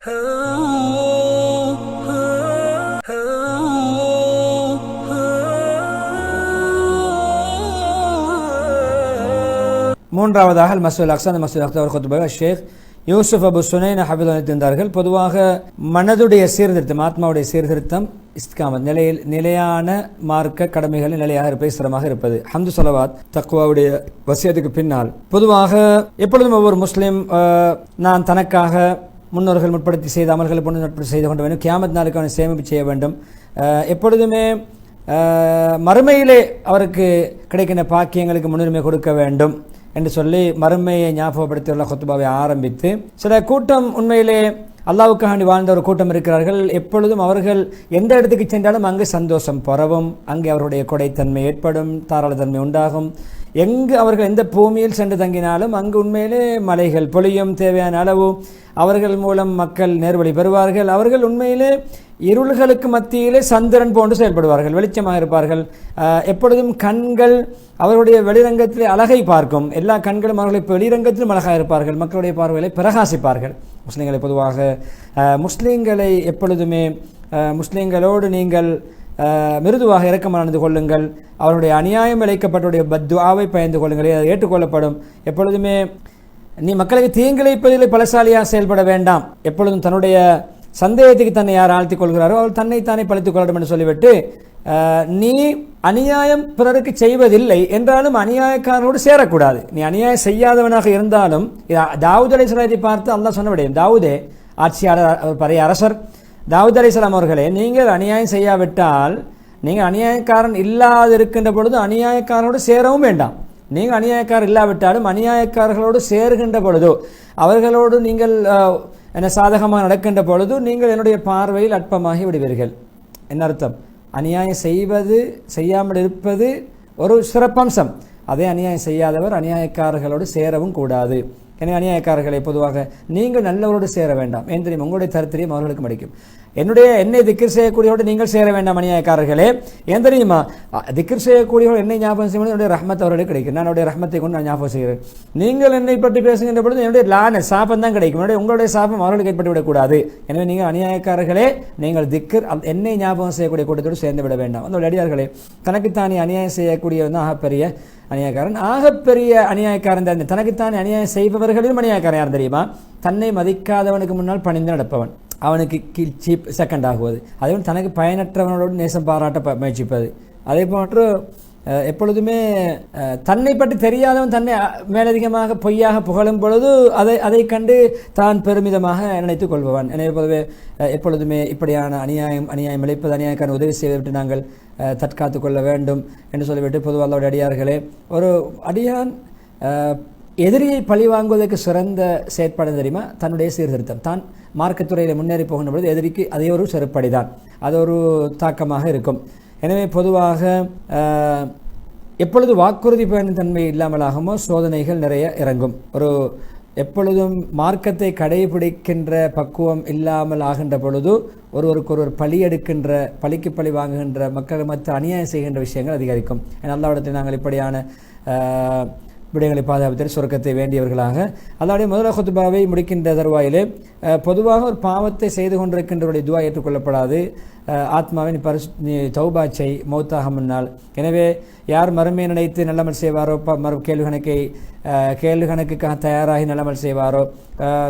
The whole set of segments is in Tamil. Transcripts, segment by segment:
மூன்றாவதாக மஸ்ஜிதுல் அக்ஸா மஸ்ஜிதுல் அக்ஸா குத்பா ஷேக் யூசுப் அபு சுனைன் ஹஃபிதுல்லாஹ் இருந்தார்கள். பொதுவாக மனதுடைய சீர்திருத்தம், ஆத்மாவுடைய சீர்திருத்தம், இஸ்திகாமத் நிலையான மார்க்க கடமைகளில் நிலையாக இருப்பது, சிரமமாக இருப்பது, ஹம்து ஸலவாத் தக்வாவுடைய வசியத்துக்கு பின்னால் பொதுவாக எப்பொழுதும் ஒவ்வொரு முஸ்லீம் நான் தனக்காக முன்னோர்கள் முற்படுத்தி செய்த அமல்களை முற்படுத்தி செய்து கொண்டு வேண்டும், கியாமத் நாளுக்கு அவனை சேமிப்பு செய்ய வேண்டும், எப்பொழுதுமே மறுமையிலே அவருக்கு கிடைக்கின்ற பாக்கியங்களுக்கு முன்னுரிமை கொடுக்க வேண்டும் என்று சொல்லி மறுமையை ஞாபகப்படுத்தியுள்ள குத்பாவை ஆரம்பித்து, சில கூட்டம் உண்மையிலே அல்லாஹ்வுக்காக வாழ்ந்த ஒரு கூட்டம் இருக்கிறார்கள். எப்பொழுதும் அவர்கள் எந்த இடத்துக்கு சென்றாலும் அங்கு சந்தோஷம் பரவும், அங்கே அவருடைய கொடைத்தன்மை ஏற்படும், தாராளத்தன்மை உண்டாகும். எங்கு அவர்கள் எந்த பூமியில் சென்று தங்கினாலும் அங்கு உண்மையிலே மலைகள் பொழியும், தேவையான அளவு அவர்கள் மூலம் மக்கள் நேர்வழி பெறுவார்கள். அவர்கள் உண்மையிலே இருள்களுக்கு மத்தியிலே சந்திரன் போன்று செயல்படுவார்கள், வெளிச்சமாக இருப்பார்கள். எப்பொழுதும் கண்கள் அவருடைய வெளிரங்கத்திலே அழகை பார்க்கும், எல்லா கண்களும் அவர்களை வெளிரங்கத்திலும் அழகாக இருப்பார்கள், மக்களுடைய பார்வைகளை பிரகாசிப்பார்கள். முஸ்லீம்களை பொதுவாக முஸ்லீம்களை எப்பொழுதுமே முஸ்லீம்களோடு நீங்கள் மிருதுவாக இரக்கமாக நடந்து கொள்ளுங்கள், அவருடைய அநியாயம் இழைக்கப்பட்டவுடைய பத்துஆவை பயந்து கொள்ளுங்கள், அது ஏற்றுக்கொள்ளப்படும். எப்பொழுதுமே நீ மக்களுக்கு தீங்கிழைப்பதில் பலசாலியாக செயல்பட வேண்டாம், எப்பொழுதும் தன்னுடைய சந்தேகத்துக்கு தன்னை யார் ஆழ்த்திக் கொள்கிறாரோ அவர் தன்னைத்தானே பழித்துக் கொள்ளட்டும் என்று சொல்லிவிட்டு, நீ அநியாயம் பிறருக்கு செய்வதில்லை என்றாலும் அநியாயக்காரனோடு சேரக்கூடாது. நீ அநியாயம் செய்யாதவனாக இருந்தாலும், தாவூத் அலைஹிஸ்ஸலாத்தை பார்த்து அல்லாஹ் சொன்ன விடயம், தாவூதே ஆட்சியாளர் பழைய அரசர் தாவூத் அலைஹிஸ்ஸலாம் அவர்களே, நீங்கள் அநியாயம் செய்யாவிட்டால், நீங்கள் அநியாயக்காரன் இல்லாது இருக்கின்ற பொழுது அநியாயக்காரனோடு சேரவும் வேண்டாம். நீங்கள் அநியாயக்காரர் இல்லாவிட்டாலும் அநியாயக்காரர்களோடு சேருகின்ற பொழுதோ, அவர்களோடு நீங்கள் சாதகமாக நடக்கின்ற பொழுது நீங்கள் என்னுடைய பார்வையில் அற்பமாகி விடுவீர்கள். என்ன அர்த்தம்? அநியாயம் செய்வது, செய்யாமல் இருப்பது ஒரு சிறப்பம்சம். அதே அநியாயம் செய்யாதவர் அநியாயக்காரர்களோடு சேரவும் கூடாது. எனவே அநியாயக்காரர்களை பொதுவாக நீங்கள் நல்லவரோடு சேர வேண்டாம். ஏன் தெரியும்? உங்களுடைய தரித்திரியம் அவர்களுக்கு மடிக்கும். என்னை திக்ர் செய்யக்கூடியவோடு நீங்கள் சேர வேண்டாம் அநியாயக்காரர்களே. ஏன் தெரியுமா? திக்ர் செய்யக்கூடியவர்கள் என்னை ஞாபகம் செய்யும் என்னுடைய ரஹ்மத் அவர்களுக்கு கிடைக்கும். நான் என்னுடைய ரஹ்மத்தை கொண்டு நான் ஞாபகம் செய்கிறேன். நீங்கள் என்னை பற்றி பேசுகின்ற பொழுது என்னுடைய லான சாபம் தான் கிடைக்கும். உங்களுடைய சாபம் அவர்களுக்கு ஏற்பட்டு விடக்கூடாது. எனவே நீங்கள் அநியாயக்காரர்களே, நீங்கள் திக்ர் என்னை ஞாபகம் செய்யக்கூடிய கூட்டத்தோடு சேர்ந்து விட வேண்டாம். அந்த அடியார்களே, தனக்குத்தானே அநியாயம் செய்யக்கூடியவன் தான் ஆகப்பெரிய அநியாயக்காரன். ஆகப்பெரிய அநியாயக்காரன் தான். தனக்குத்தானே அநியாயம் செய்பவர்களிலும் அநியாயக்காரன் யார் தெரியுமா? தன்னை மதிக்காதவனுக்கு முன்னால் பணிந்து நடப்பவன், அவனுக்கு சீப் செகண்ட் ஆகுவது, அதே தனக்கு பயனற்றவனோடு நேசம் பாராட்ட முயற்சிப்பது. அதே போன்று எப்பொழுதுமே தன்னை பற்றி தெரியாதவன் தன்னை மேலதிகமாக பொய்யாக புகழும் பொழுது அதை கண்டு தான் பெருமிதமாக நினைத்துக் கொள்பவன். எனவே பொதுவே எப்பொழுதுமே இப்படியான அநியாயம் இழைப்பது, அநியாயக்கான உதவி செய்துவிட்டு நாங்கள் தற்காத்து கொள்ள வேண்டும் என்று சொல்லிவிட்டு, பொதுவாக அல்லாஹ்வுடைய அடியார்களே, ஒரு அடியான் எதிரியை பழி வாங்குவதற்கு சிறந்த செயற்பாடு தெரியுமா? தன்னுடைய சீர்திருத்தம். தான் மார்க்கத்துறையில் முன்னேறி போகின்ற பொழுது எதிரிக்கு அதே ஒரு செருப்படிதான், அது ஒரு தாக்கமாக இருக்கும். எனவே பொதுவாக எப்பொழுது வாக்குறுதி பயணம் தன்மை இல்லாமலாகுமோ சோதனைகள் நிறைய இறங்கும். எப்பொழுதும் மார்க்கத்தை கடைபிடிக்கின்ற பக்குவம் இல்லாமல் ஆகின்ற பொழுது ஒருவருக்கொருவர் பழி எடுக்கின்ற, பழிக்கு பழி வாங்குகின்ற, மக்கள் மற்ற அநியாயம் செய்கின்ற விஷயங்கள் அதிகரிக்கும். அல்லாஹ்விடத்தில் நாங்கள் இப்படியான விடயங்களை பாதுகாப்பதில் சொர்க்கத்தை வேண்டியவர்களாக. அல்லாஹ்வுடைய முதல் குத்பாவை முடிக்கின்ற தருவாயிலே பொதுவாக ஒரு பாவத்தை செய்து கொண்டிருக்கின்றவருடைய துவா ஏற்றுக்கொள்ளப்படாது. ஆத்மாவை நீ தௌபா செய் மௌத்தாக முன்னால். எனவே யார் மறுமையை நினைத்து நல்லமல் செய்வாரோ, கேள்வி கணக்குக்காக தயாராகி நல்லமல் செய்வாரோ,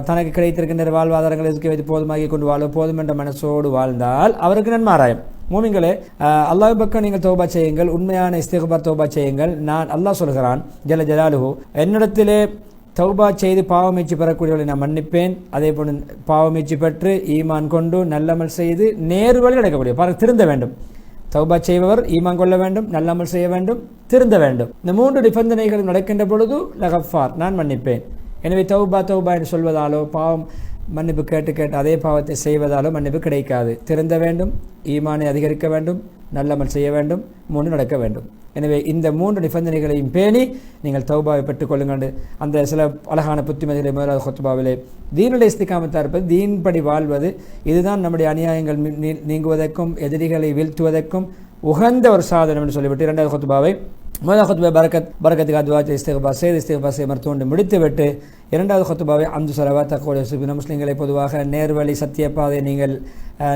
தனக்கு கிடைத்திருக்கின்ற வாழ்வாதாரங்களை எதுக்கு வைத்து போதுமாகி கொண்டு போதும் என்ற மனசோடு வாழ்ந்தால் அவருக்கு நன்மாராயம். மூமின்களே, அல்லாஹ் பக்கம் நீங்கள் தௌபா செய்யுங்கள், உண்மையான இஸ்திக்பார் தௌபா செய்யுங்கள். நான் அல்லாஹ் சொல்கிறான் ஜல்ல ஜலாலுஹு, என்னிடத்திலே தௌபா செய்து பாவமீட்சி பெறக்கூடியவர்களை நான் மன்னிப்பேன். அதே போன்று பாவமீட்சி பெற்று ஈமான் கொண்டு நல்லமல் செய்து நேர்வழி நடக்கக்கூடிய திருந்த வேண்டும். தௌபா செய்பவர் ஈமான் கொள்ள வேண்டும், நல்லமல் செய்ய வேண்டும், திருந்த வேண்டும். இந்த 3 நிபந்தனைகள் நடக்கின்ற பொழுது லகஃபார், நான் மன்னிப்பேன். எனவே தௌபா என்று சொல்வதாலோ, பாவம் மன்னிப்பு கேட்டு அதே பாவத்தை செய்வதாலோ மன்னிப்பு கிடைக்காது. திருந்த வேண்டும், ஈமானை அதிகரிக்க வேண்டும், நல்லமல் செய்ய வேண்டும், 3 நடக்க வேண்டும். எனவே இந்த 3 நிபந்தனைகளையும் பேணி நீங்கள் தௌபாவை பெற்றுக்கொள்ளுங்கள். அந்த சில அழகான புத்திமதிகளை முதலாவது குத்பாவிலே தீனுடைய இஸ்திகாமத்தாக இருப்பது, தீன்படி வாழ்வது, இதுதான் நம்முடைய அநியாயங்கள் நீங்குவதற்கும் எதிரிகளை வீழ்த்துவதற்கும் உகந்த ஒரு சாதனம் என்று சொல்லிவிட்டு 2வது குத்பாவை முதல் ஹுத்பா பரக்கத்துக்கு துஆ இஸ்திக்பார் செய்து மருத்துவண்டு முடித்துவிட்டு இரண்டாவது ஹுத்பாவை அம்து ஸலவாத் தக்வா சுபின முஸ்லிம்களை பொதுவாக நேர்வழி சத்தியப்பாதை நீங்கள்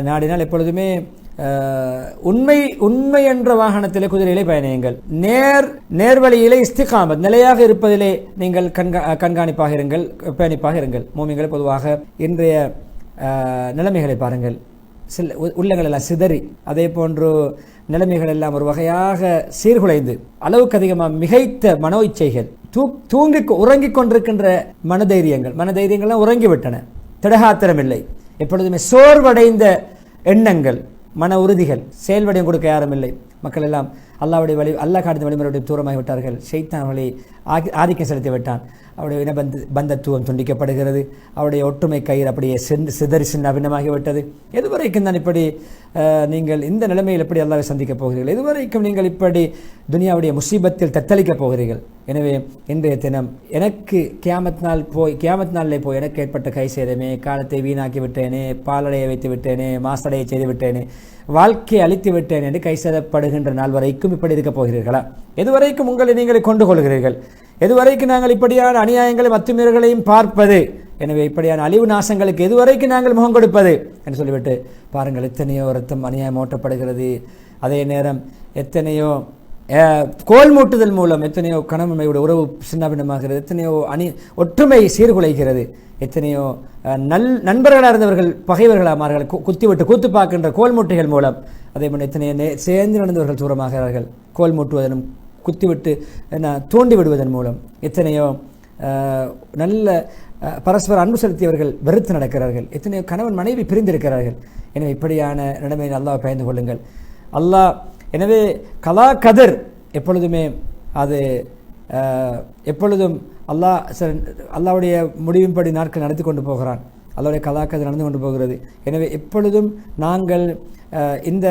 நாடினால் எப்பொழுதுமே உண்மை என்ற வாகனத்திலே குதிரையிலே பயணியுங்கள். நேர்வழியிலே இஸ்திகாமத் நிலையாக இருப்பதிலே நீங்கள் கண்காணிப்பாக இருங்கள், பயணிப்பாக இருங்கள். மூமின்களை பொதுவாக இன்றைய நிலைமைகளை பாருங்கள். உள்ளங்கள் எல்லாம் சிதறி, அதே போன்று நிலைமைகள் எல்லாம் ஒரு வகையாக சீர்குலைந்து, அளவுக்கு அதிகமாக மிகைத்த மனோ இச்சைகள், உறங்கிக் கொண்டிருக்கின்ற மனதைரியங்கள்லாம் உறங்கிவிட்டன. திடகாத்திரமில்லை, எப்பொழுதுமே சோர்வடைந்த எண்ணங்கள், மன உறுதிகள், செயல்வடையும் கொடுக்க யாரும் இல்லை. மக்கள் எல்லாம் அல்லாஹ் காட்டின வழிமுறையுடைய தூரமாகி விட்டார்கள். ஷைத்தான் அவர்களை ஆதிக்கம் செலுத்தி விட்டான். அவருடைய பந்தத்துவம் துண்டிக்கப்படுகிறது. அவருடைய ஒற்றுமை கயிறு அப்படியே சிதறி அபிநமாகிவிட்டது. எதுவரைக்கும் தான் இப்படி நீங்கள் இந்த நிலைமையில் எப்படி அல்லாஹ்வை சந்திக்கப் போகிறீர்கள்? எதுவரைக்கும் நீங்கள் இப்படி துனியாவுடைய முசீபத்தில் தத்தளிக்கப் போகிறீர்கள்? எனவே இன்றைய தினம் எனக்கு கியாமத் நாளிலே போய் எனக்கு ஏற்பட்ட கை சேதமே, காலத்தை வீணாக்கி விட்டேனே, பாலடைய வைத்து விட்டேனே, மாசடைய செய்து விட்டேனே, வாழ்க்கையை அழித்து விட்டேன் என்று கை சேதப்படுகின்ற நாள் வரைக்கும் இப்படி இருக்கப் போகிறீர்களா? எதுவரைக்கும் உங்களை நீங்களே கொண்டு கொள்கிறீர்கள்? எதுவரைக்கும் நாங்கள் இப்படியான அநியாயங்களையும் அத்துமீறல்களையும் பார்ப்பது? எனவே இப்படியான அழிவு நாசங்களுக்கு எதுவரைக்கும் நாங்கள் முகம் கொடுப்பது என்று சொல்லிவிட்டு பாருங்கள், எத்தனையோ ரத்தம் அநியாயம் ஓட்டப்படுகிறது. அதே நேரம் எத்தனையோ கோல் மூட்டுதல் மூலம் எத்தனையோ கணவன்மையோட உறவு சின்னபின்னமாகிறது, எத்தனையோ ஒற்றுமை சீர்குலைகிறது, எத்தனையோ நண்பர்களாக இருந்தவர்கள் பகைவர்களாக மாறுகள், கூத்து பார்க்கின்ற கோல் மூட்டைகள் மூலம். அதே போன்று எத்தனையோ சேர்ந்து நடந்தவர்கள் தூரமாகிறார்கள், கோல் மூட்டுவதனும் குத்திவிட்டு தூண்டி விடுவதன் மூலம். எத்தனையோ நல்ல பரஸ்பர அன்பு செலுத்தியவர்கள் வெறுத்து நடக்கிறார்கள். எத்தனையோ கணவன் மனைவி பிரிந்திருக்கிறார்கள். எனவே இப்படியான நிலைமையில் அல்லாஹ் பயந்து கொள்ளுங்கள். அல்லாஹ் எனவே கலா கதிர் எப்பொழுதுமே அது எப்பொழுதும் அல்லாஹ்வுடைய முடிவின்படி நாட்கள் நடத்தி கொண்டு போகிறான். அல்லாஹ்வுடைய கலா கதிர் நடந்து கொண்டு போகிறது. எனவே எப்பொழுதும் நாங்கள் இந்த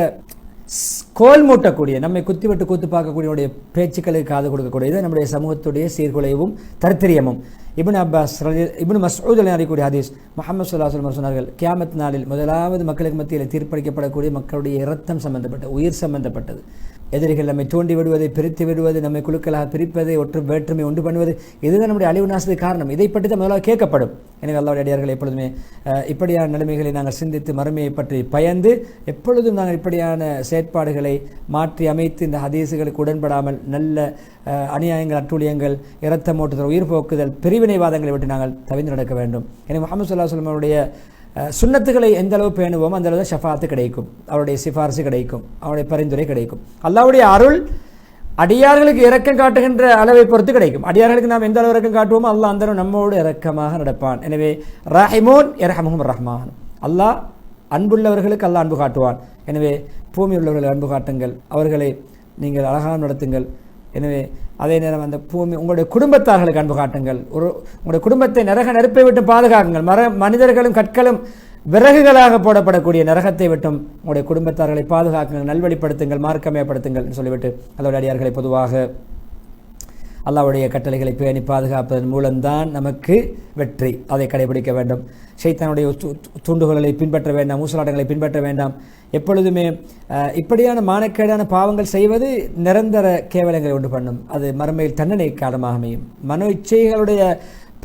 கோல் மூட்டக்கூடிய, நம்மை குத்திவிட்டு கூத்து பார்க்கக்கூடிய பேச்சுக்களுக்கு காது கொடுக்கக்கூடியது நம்முடைய சமூகத்துடைய சீர்குலைவும் தரித்திரியமும். இப்னு மஸ்ஊத் அறியக்கூடிய ஹதீஸ், முஹம்மது ஸல்லல்லாஹு அலைஹி வஸல்லம் சொன்னார்கள், கியாமத் நாளில் முதலாவது மக்களுக்கு மத்தியில் தீர்ப்பளிக்கப்படக்கூடிய மக்களுடைய இரத்தம் சம்பந்தப்பட்ட, உயிர் சம்பந்தப்பட்டது. எதிரிகள் நம்மை தூண்டி விடுவது, பிரித்து விடுவது, நம்மை குழுக்களாக பிரிப்பது, வேற்றுமை உண்டு பண்ணுவது, இதுதான் நம்முடைய அழிவு நாசத்துக்கு காரணம். இதை பற்றி தான் முதலாக கேட்கப்படும். எனவே அல்லாஹ்வுடைய அடியார்கள் எப்பொழுதுமே இப்படியான நிலைமைகளை நாங்கள் சிந்தித்து மறுமையை பற்றி பயந்து எப்பொழுதும் நாங்கள் இப்படியான செயற்பாடுகளை மாற்றி அமைத்து இந்த ஹதீஸுகளுக்கு உடன்படாமல் நல்ல அநியாயங்கள், அட்டூழியங்கள், இரத்தம் ஓட்டுதல், உயிர் போக்குதல், பிரிவினைவாதங்களை விட்டு நாங்கள் தவிர்த்து நடக்க வேண்டும். எனவே முஹம்மது ஸல்லல்லாஹு அலைஹி வஸல்லம் சுன்னத்துகளை எந்த அளவு பேணுவோம் அந்த அளவு ஷஃபாத்து கிடைக்கும், அவருடைய சிபாரிசு கிடைக்கும், அவருடைய பரிந்துரை கிடைக்கும். அல்லாஹ்வுடைய அருள் அடியார்களுக்கு இரக்கம் காட்டுகின்ற அளவை பொறுத்து கிடைக்கும். அடியார்களுக்கு நாம் எந்த அளவு இரக்கம் காட்டுவோமோ அல்லாஹ் அந்த அளவு நம்மோடு இரக்கமாக நடப்பான். எனவே ராஹிமூன் யர்ஹமுஹுர் ரஹ்மான், அல்லாஹ் அன்புள்ளவர்களுக்கு அல்லாஹ் அன்பு காட்டுவான். எனவே பூமி உள்ளவர்களை அன்பு காட்டுங்கள், அவர்களை நீங்கள் அழகாக நடத்துங்கள். எனவே அதே நேரம் அந்த பூமி உங்களுடைய குடும்பத்தார்களுக்கு அன்பு காட்டுங்கள். உங்களுடைய குடும்பத்தை நரகை விட்டு பாதுகாக்குங்கள். மனிதர்களும் கற்களும் விறகுகளாக போடப்படக்கூடிய நரகத்தை விட்டும் உங்களுடைய குடும்பத்தார்களை பாதுகாக்குங்கள், நல்வழிப்படுத்துங்கள், மார்க்கமயப்படுத்துங்கள் சொல்லிவிட்டு அதோடைய அடியார்களை பொதுவாக அல்லாஹ்வுடைய கட்டளைகளை பேணி பாதுகாப்பதன் மூலம்தான் நமக்கு வெற்றி. அதை கடைபிடிக்க வேண்டும். ஷைத்தானுடைய தூண்டுகோல்களை பின்பற்ற வேண்டாம், ஊசலாட்டங்களை பின்பற்ற வேண்டாம். எப்பொழுதுமே இப்படியான மானக்கேடான பாவங்கள் செய்வது நிரந்தர கேவலங்களை உண்டு பண்ணும். அது மறுமையில் தண்டனை காரணமாக அமையும். மனோ இச்சைகளுடைய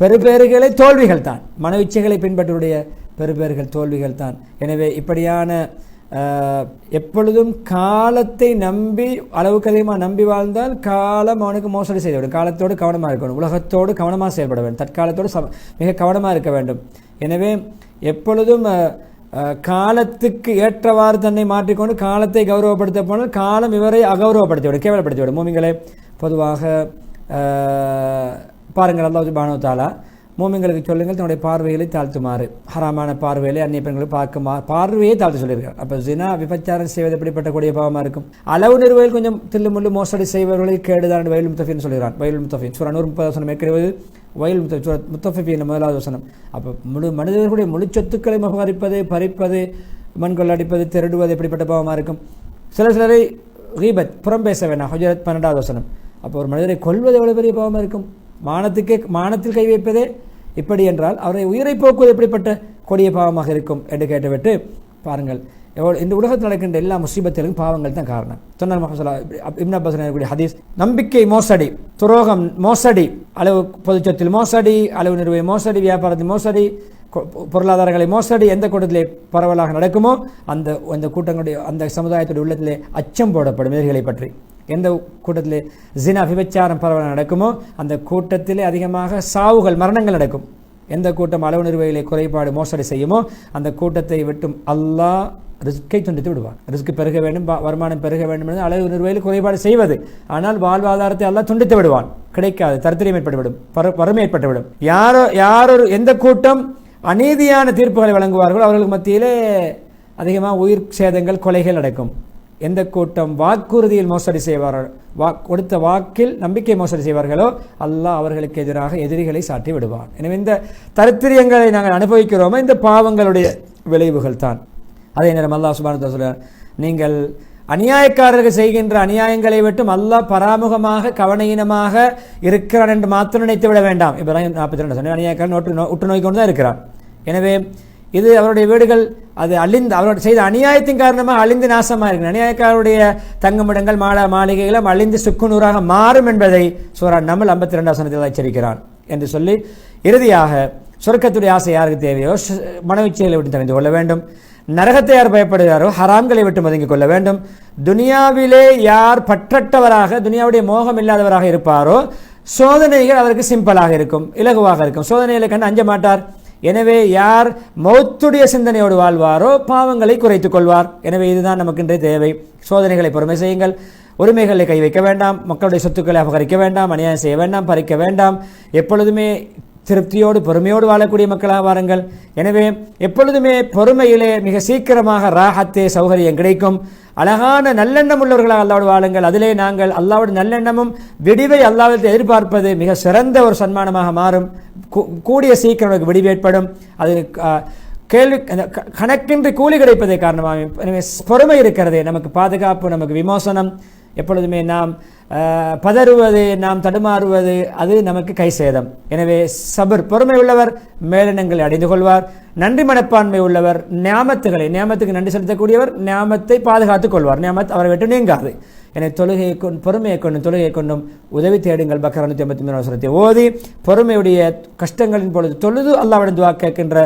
பெருபேறுகளை தோல்விகள் தான், மனோ இச்சைகளை பின்பற்றுடைய பெருபேறுகள் தோல்விகள் தான். எனவே இப்படியான எப்பொழுதும் காலத்தை நம்பி அளவுக்கு அதிகமாக நம்பி வாழ்ந்தால் காலம் அவனுக்கு மோசடி செய்துவிடும். காலத்தோடு கவனமாக இருக்கணும், உலகத்தோடு கவனமாக செயல்பட வேண்டும், தற்காலத்தோடு மிக கவனமாக இருக்க வேண்டும். எனவே எப்பொழுதும் காலத்துக்கு ஏற்றவாறு தன்னை மாற்றிக்கொண்டு காலத்தை கௌரவப்படுத்த போனால் காலம் இவரை அகௌரவப்படுத்திவிடும், கேவலப்படுத்திவிடும். மூமின்களே பொதுவாக பாருங்கள், அல்லாஹ் சுப்ஹானஹு வ தஆலா மூமின்களுக்கு சொல்லுங்கள் தன்னுடைய பார்வைகளை தாழ்த்துமாறு, ஹராமான பார்வைகளை அந்நிய பெண்களை பார்வையை தாழ்த்து சொல்லியிருக்கார். அப்போ ஜினா விபச்சாரம் செய்வது எப்படிப்பட்ட கூடிய பாவமாக இருக்கும்? அளவு நிறுவையில் கொஞ்சம் தில்லு முள்ளு மோசடி செய்வர்களை கேடுதான் வயல் முத்தஃபின்னு சொல்கிறான். வயல் முத்தஃபின் சூரா 130 ஏற்கனவே வயல் முத்தஃபின் முதலாவது வசனம். அப்போ மனிதர்களுடைய முழு சொத்துக்களை முகமரிப்பது, பறிப்பது, மண்கொள்ள அடிப்பது, திருடுவது எப்படிப்பட்ட பாவமாக இருக்கும்? சிலரை கீபத் புறம் பேச வேண்டாம், ஹுஜரத் 12வது வசனம். அப்போ ஒரு மனிதரை கொல்வது எவ்வளவு பெரிய பாவமாக இருக்கும்? மானத்தில் கை வைப்பதே இப்படி என்றால் அவரை உயிரை போக்குவது எப்படிப்பட்ட கொடிய பாவமாக இருக்கும் என்று கேட்டுவிட்டு பாருங்கள், இந்த உலகத்தில் நடக்கின்ற எல்லா முசீபத்திலும் பாவங்கள் தான் காரணம். சொன்னார் முஹம்மது இப்னு அப்பாஸ் கூடிய ஹதீஸ், நம்பிக்கை மோசடி, துரோகம் மோசடி, அளவு பொதுச் சொத்தில் மோசடி, அளவு நிறுவ மோசடி, வியாபாரத்தில் மோசடி, பொருளாதாரங்களை மோசடி எந்த கூட்டத்திலே பரவலாக நடக்குமோ அந்த கூட்டங்களுடைய அந்த சமுதாயத்துடைய உள்ளத்திலே அச்சம் போடப்படும் எதிரிகளை பற்றி. எந்த கூட்டத்திலே ஜினா விபச்சாரம் பரவலாக நடக்குமோ அந்த கூட்டத்திலே அதிகமாக சாவுகள் மரணங்கள் நடக்கும். எந்த கூட்டம் அளவு நிறுவையிலே குறைபாடு மோசடி செய்யுமோ அந்த கூட்டத்தை விட்டும் அல்லாஹ் ரிஸ்கை துண்டித்து விடுவான். ரிஸ்க் பெருக வேண்டும், வருமானம் பெருக வேண்டும் என்று அளவு நிறுவையில் குறைபாடு செய்வது, ஆனால் வாழ்வாதாரத்தை அல்லாஹ் துண்டித்து விடுவான். கிடைக்காது, தரித்திரம் ஏற்பட்டுவிடும், வறுமை ஏற்பட்டுவிடும். யாரொரு எந்த கூட்டம் அநீதியான தீர்ப்புகளை வழங்குவார்களோ அவர்களுக்கு மத்தியிலே அதிகமாக உயிர் சேதங்கள் கொலைகள் நடக்கும். எந்த கூட்டம் வாக்குறுதியில் மோசடி செய்வார்கள், கொடுத்த வாக்கில் நம்பிக்கை மோசடி செய்வார்களோ அல்லாஹ் அவர்களுக்கு எதிராக எதிரிகளை சாட்டி விடுவான். எனவே இந்த தரித்திரியங்களை நாங்கள் அனுபவிக்கிறோமோ இந்த பாவங்களுடைய விளைவுகள் தான். அதே நேரம் அல்லாஹ் சுப்ஹானஹு வ தஆலா சொல்றார், நீங்கள் அநியாயக்காரர்கள் செய்கின்ற அநியாயங்களை விட்டும் அல்லாஹ் பராமுகமாக கவனீனமாக இருக்கிறான் என்று மாத்திரம் நினைத்து விட வேண்டாம். இப்ராஹிம் 42 சொன்ன அநியாயக்காரன் உற்று நோய் கொண்டு தான் இருக்கிறான். எனவே இது அவருடைய வீடுகள் அது அழிந்து அவரோட செய்த அநியாயத்தின் காரணமாக அழிந்து நாசமாக இருக்கு. அநியாயக்காரருடைய தங்குமிடங்கள் மாளிகைகளும் அழிந்து சுக்குநூறாக மாறும் என்பதை சூரா நம்ல் 52 வசனத்தில் எச்சரிக்கிறான் என்று சொல்லி இறுதியாக சொர்க்கத்துடைய ஆசை யாருக்கு தேவையோ மனவிச்சைகளை விட்டு தெரிந்து கொள்ள வேண்டும். நரகத்தை யார் பயப்படுகிறாரோ ஹராம்களை விட்டு ஒதுங்கிக் கொள்ள வேண்டும். துனியாவிலே யார் பற்றற்றவராக துனியாவுடைய மோகம் இல்லாதவராக இருப்பாரோ சோதனைகள் அவருக்கு சிம்பிளாக இருக்கும், இலகுவாக இருக்கும். சோதனைகளை கண்டு அஞ்ச மாட்டார். எனவே யார் மௌத்துடைய சிந்தனையோடு வாழ்வாரோ பாவங்களை குறைத்துக் கொள்வார். எனவே இதுதான் நமக்கு இன்றைய தேவை. சோதனைகளை பொறுமை செய்யுங்கள், உரிமைகளை கை வைக்க வேண்டாம், மக்களுடைய சொத்துக்களை அபகரிக்க வேண்டாம், அநியாயம் செய்ய வேண்டாம், பறிக்க வேண்டாம். எப்பொழுதுமே திருப்தியோடு பொறுமையோடு வாழக்கூடிய மக்களாக வாருங்கள். எனவே எப்பொழுதுமே பொறுமையிலே மிக சீக்கிரமாக ராஹத்தே சௌகரியம் கிடைக்கும். அழகான நல்லெண்ணம் உள்ளவர்களாக அல்லாவோடு வாழுங்கள். அதிலே நாங்கள் அல்லாவோட நல்லெண்ணமும் விடிவை அல்லாவிற்கு எதிர்பார்ப்பது மிக சிறந்த ஒரு சன்மானமாக மாறும். கூடிய சீக்கிரம் நமக்கு விடிவு ஏற்படும். அது கேள்வி கணக்கின்றி கூலி கிடைப்பதை காரணமாக. எனவே பொறுமை இருக்கிறதே நமக்கு பாதுகாப்பு, நமக்கு விமோசனம். எப்பொழுதுமே நாம் பதறுவது, நாம் தடுமாறுவது அது நமக்கு கை சேதம். எனவே சபர் பொறுமை உள்ளவர் மேலெண்ணங்களை அடைந்து கொள்வார். நன்றி மனப்பான்மை உள்ளவர் நியாமத்துக்கு நன்றி செலுத்தக்கூடியவர் நியாமத்தை பாதுகாத்துக் கொள்வார். நியாமத் அவரை விட்டு நீங்காது. எனவே தொழுகையை பொறுமையை கொண்டும் தொழுகையை கொண்டும் உதவி தேடுங்கள். பக்கர் 153 வசனத்தை ஓதி பொறுமையுடைய கஷ்டங்களின் பொழுது தொழுது அல்லாஹ்விடம் துஆ கேட்கின்ற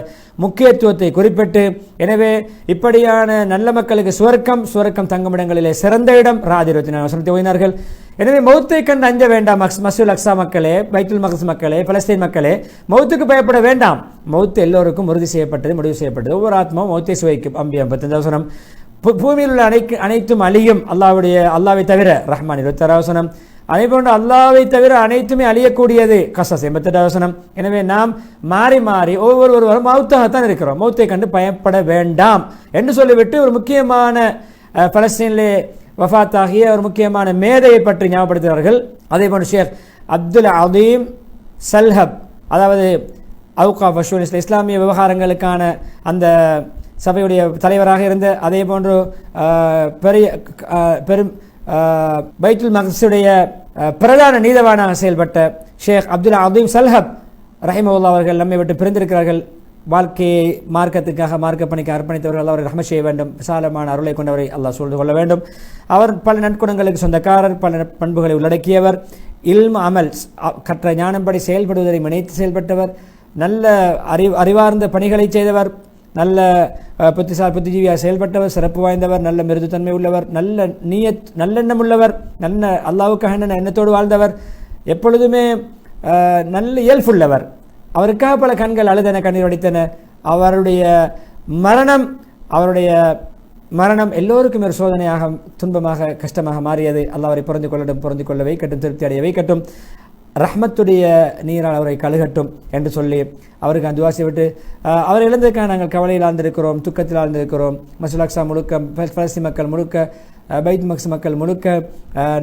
முக்கியத்துவத்தை குறிப்பிட்டு, எனவே இப்படியான நல்ல மக்களுக்கு சுவர்க்கம் தங்குமிடங்களிலே சிறந்த இடம். ராஜ் 24 வசனத்தை ஓதினார்கள். எனவே மௌத்தை கண்டு அஞ்ச வேண்டாம். மஸ்ஜிதுல் அக்ஸா மக்களே, பைத்துல் மக்தஸ் மக்களே, பலஸ்தீன் மக்களே, மௌத்துக்கு பயப்பட வேண்டாம். மௌத்து எல்லோருக்கும் முடிவு செய்யப்பட்டது. ஒவ்வொரு ஆத்மாவும் மௌத்தை சுவைக்கும். அம்பியா 55 வசனம். பூமியில் உள்ள அனைத்தும் அழியும் அல்லாவை தவிர. ரஹ்மான் 26 வசனம். அதே போன்று அல்லாவை தவிர அனைத்துமே அழியக்கூடியது. கஸஸ் 88 வசனம். எனவே நாம் மாறி ஒவ்வொருவரும் மௌத்தாகத்தான் இருக்கிறோம். மௌத்தை கண்டு பயப்பட வேண்டாம் என்று சொல்லிவிட்டு ஒரு முக்கியமான பலஸ்தீனிலே வஃபாத்தாகிய ஒரு முக்கியமான மேதையை பற்றி ஞாபகப்படுத்துகிறார்கள். அதே போன்று ஷேக் அப்துல் அதீம் சல்ஹப், அதாவது அவுகாஃப் வஷூன் இஸ்லாமிய விவகாரங்களுக்கான அந்த சபையுடைய தலைவராக இருந்த, அதே போன்று பெரும் பைத்துல் மக்தஸுடைய பிரதான நீதவானாக செயல்பட்ட ஷேக் அப்துல் அதீம் சல்ஹப் ரஹிமஹுல்லாஹ் அவர்கள் நம்மை விட்டு பிரிந்திருக்கிறார்கள். வாழ்க்கையை மார்க்கத்துக்காக மார்க்க பணிக்கு அர்ப்பணித்தவர்கள் அவரை ரஹ்மத் செய்ய வேண்டும். விசாலமான அருளை கொண்டவரை அல்லாஹ் சூழ்ந்து கொள்ள வேண்டும். அவர் பல நற்குணங்களுக்கு சொந்தக்காரர், பல பண்புகளை உள்ளடக்கியவர். இல்ம் அமல் கற்ற ஞானம்படி செயல்படுவதை நினைத்து செயல்பட்டவர். நல்ல அறிவார்ந்த பணிகளை செய்தவர். நல்ல புத்திஜீவியாக செயல்பட்டவர், சிறப்பு வாய்ந்தவர், நல்ல மிருதுத்தன்மை உள்ளவர், நல்லெண்ணம் உள்ளவர், நல்ல அல்லாஹ்வுக்காக எண்ணத்தோடு வாழ்ந்தவர், எப்பொழுதுமே நல்ல இயல்புள்ளவர். அவருக்காக பல கண்கள் அழுதன, கண்ணீர் வடித்தன. அவருடைய மரணம் எல்லோருக்கும் ஒரு சோதனையாக, துன்பமாக, கஷ்டமாக மாறியது. அல்லாஹ் அவரை பொருந்திக் கொள்ள வைக்கட்டும், திருப்தி அடைய வைக்கட்டும், ரஹ்மத்துடைய நீரால் அவரை கழுகட்டும் என்று சொல்லி அவருக்கு அந்த துஆ விட்டு அவர் இழந்ததுக்காக நாங்கள் கவலையில் ஆழ்ந்திருக்கிறோம், துக்கத்தில் ஆழ்ந்திருக்கிறோம். மஸ்ஜிதுல் அக்ஸா முழுக்க, பலஸ்தீன் மக்கள் முழுக்க, பைத் மக்ஸ் மக்கள் முழுக்க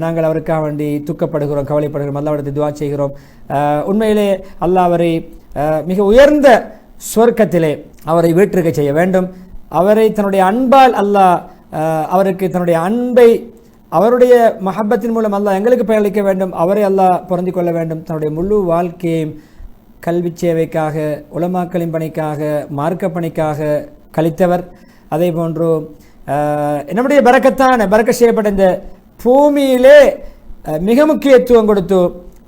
நாங்கள் அவருக்காக வேண்டி துக்கப்படுகிறோம், கவலைப்படுகிறோம், அல்லாஹ்விடத்தை துஆ செய்கிறோம். உண்மையிலே அல்லாஹ் அவரை மிக உயர்ந்த சுவர்க்கத்திலே அவரை வீற்றிருக்க செய்ய வேண்டும். அவரை தன்னுடைய அன்பால் அல்லாஹ் அவருக்கு தன்னுடைய அன்பை, அவருடைய மஹப்பத்தின் மூலம் அல்லாஹ் எங்களுக்கு பயனளிக்க வேண்டும். அவரை அல்லாஹ் பொருந்திக் கொள்ள வேண்டும். தன்னுடைய முழு வாழ்க்கையையும் கல்வி சேவைக்காக, உலமாக்களின் பணிக்காக, மார்க்க பணிக்காக கழித்தவர். அதே போன்று நம்முடைய பரக்க செய்யப்பட்ட இந்த பூமியிலே மிக முக்கியத்துவம் கொடுத்து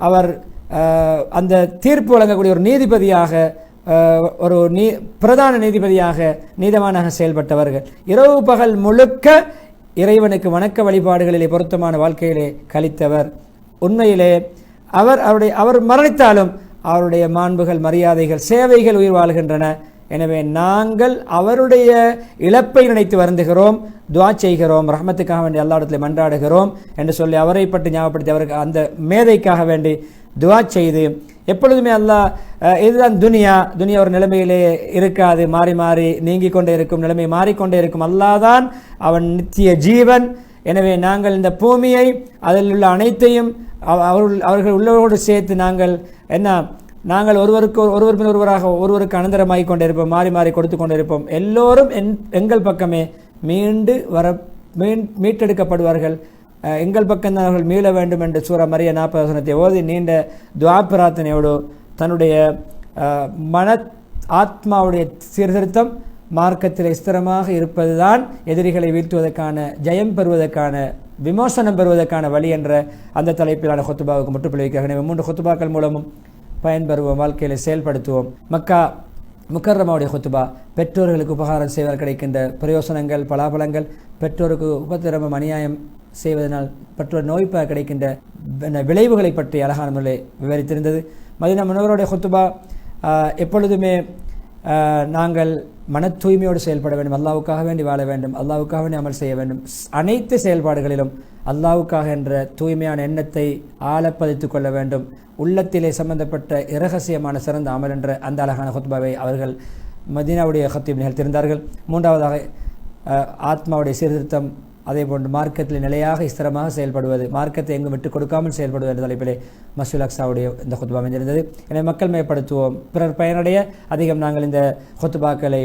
அவர் அந்த தீர்ப்பு வழங்கக்கூடிய ஒரு நீதிபதியாக, ஒரு பிரதான நீதிபதியாக, நீதவானாக செயல்பட்டவர்கள். இரவு பகல் முழுக்க இறைவனுக்கு வணக்க வழிபாடுகளிலே பொருத்தமான வாழ்க்கையிலே கழித்தவர். உண்மையிலே அவர் மரணித்தாலும் அவருடைய மாண்புகள், மரியாதைகள், சேவைகள் உயிர் வாழ்கின்றன. எனவே நாங்கள் அவருடைய இழப்பை நினைத்து வருந்துகிறோம், துஆ செய்கிறோம், ரஹ்மத்துக்காக வேண்டி அல்லாஹ் இடத்திலே மன்றாடுகிறோம் என்று சொல்லி அவரை பற்றி ஞாபகப்படுத்தி அவருக்கு அந்த மேதைக்காக வேண்டி துஆ செய்து, எப்பொழுதுமே அல்லாஹ் இதுதான் துனியா ஒரு நிலைமையிலே இருக்காது, மாறி மாறி நீங்கி கொண்டே இருக்கும், நிலைமை மாறிக்கொண்டே இருக்கும். அல்லாஹ் தான் அவன் நித்திய ஜீவன். எனவே நாங்கள் இந்த பூமியை அதில் உள்ள அனைத்தையும் அவர்கள் உள்ளவரோடு சேர்த்து நாங்கள் ஒருவர் பின் ஒருவருக்கு அனந்தரமாகிக் கொண்டிருப்போம், மாறி மாறி கொடுத்து கொண்டிருப்போம். எல்லோரும் எங்கள் பக்கமே மீட்டெடுக்கப்படுவார்கள், எங்கள் பக்கம் அவர்கள் மீள வேண்டும் என்று சூரா மரியம் 40 வசனத்தை ஓதி நீண்ட துஆ பிரார்த்தனையோடு தன்னுடைய ஆத்மாவுடைய சீர்திருத்தம் மார்க்கத்தில் ஸ்திரமாக இருப்பதுதான் எதிரிகளை வீழ்த்துவதற்கான, ஜெயம் பெறுவதற்கான, விமோசனம் பெறுவதற்கான வழி என்ற அந்த தலைப்பிலான ஹுத்பாவுக்கு முற்றுப்புள்ளி வைக்க 3 ஹுத்பாக்கள் மூலமும் பயன்பெறுவோம், வாழ்க்கையில் செயல்படுத்துவோம். மக்கா முக்கர்ரமாவுடைய ஹுத்பா பெற்றோர்களுக்கு உபகாரம் செய்வதால் கிடைக்கின்ற பிரயோசனங்கள், பலாபலங்கள், பெற்றோருக்கு உபத்திரமம் அநியாயம் செய்வதனால் பெற்றோர் நோய்ப்பாக கிடைக்கின்ற விளைவுகளை பற்றி அழகான முறையில் விவரித்திருந்தது. மதீனா முனவருடைய ஹுத்பா எப்பொழுதுமே நாங்கள் மன தூய்மையோடு செயல்பட வேண்டும், அல்லாஹ்வுக்காக வேண்டி வாழ வேண்டும், அல்லாஹ்வுக்காக வேண்டி அமல் செய்ய வேண்டும். அனைத்து செயல்பாடுகளிலும் அல்லாஹ்வுக்காக என்ற தூய்மையான எண்ணத்தை ஆழப்பதித்துக் கொள்ள வேண்டும். உள்ளத்திலே சம்பந்தப்பட்ட இரகசியமான சிறந்த அமல் என்ற அந்த அழகான ஹுத்பாவை அவர்கள் மதீனாவுடைய ஹத்தீப் நிகழ்த்தியிருந்தார்கள். 3வதாக ஆத்மாவுடைய சீர்திருத்தம், அதே போன்று மார்க்கத்தில் நிலையாக ஸ்திரமாக செயல்படுவது, மார்க்கத்தை எங்கும் விட்டுக் கொடுக்காமல் செயல்படுவது என்ற தலைப்பிலே மஸ்ஜிதுல் அக்ஸாவுடைய இந்த ஹுத்பா அமைந்திருந்தது. எனவே மக்கள் மேம்படுத்துவோம், பிறர் பயனடைய அதிகம் நாங்கள் இந்த ஹுத்பாக்களை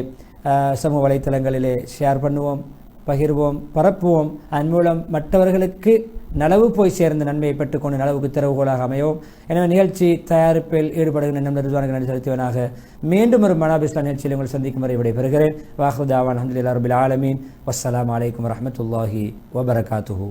சமூக வலைத்தளங்களிலே ஷேர் பண்ணுவோம், பகிர்வோம், பரப்புவோம். அதன் மூலம் மற்றவர்களுக்கு நலவு போய் சேர்ந்த நன்மையை பெற்றுக்கொண்டு நலவுக்கு திறவுகோலாக அமையோம். எனவே நிகழ்ச்சி தயாரிப்பில் ஈடுபடுகின்ற நம் நிறுவனங்கள் நன்றி செலுத்துவனாக. மீண்டும் ஒரு மனாப் இஸ்லாம் நிகழ்ச்சியில் உங்கள் சந்திக்கும் வரை விடைபெறுகிறேன். வாஹு தாவான் அல்ஹம்துலில்லாஹி ரப்பில் ஆலமீன். வஸ்ஸலாமு அலைக்கும் வரஹ்மத்துல்லாஹி வபரகாத்துஹு.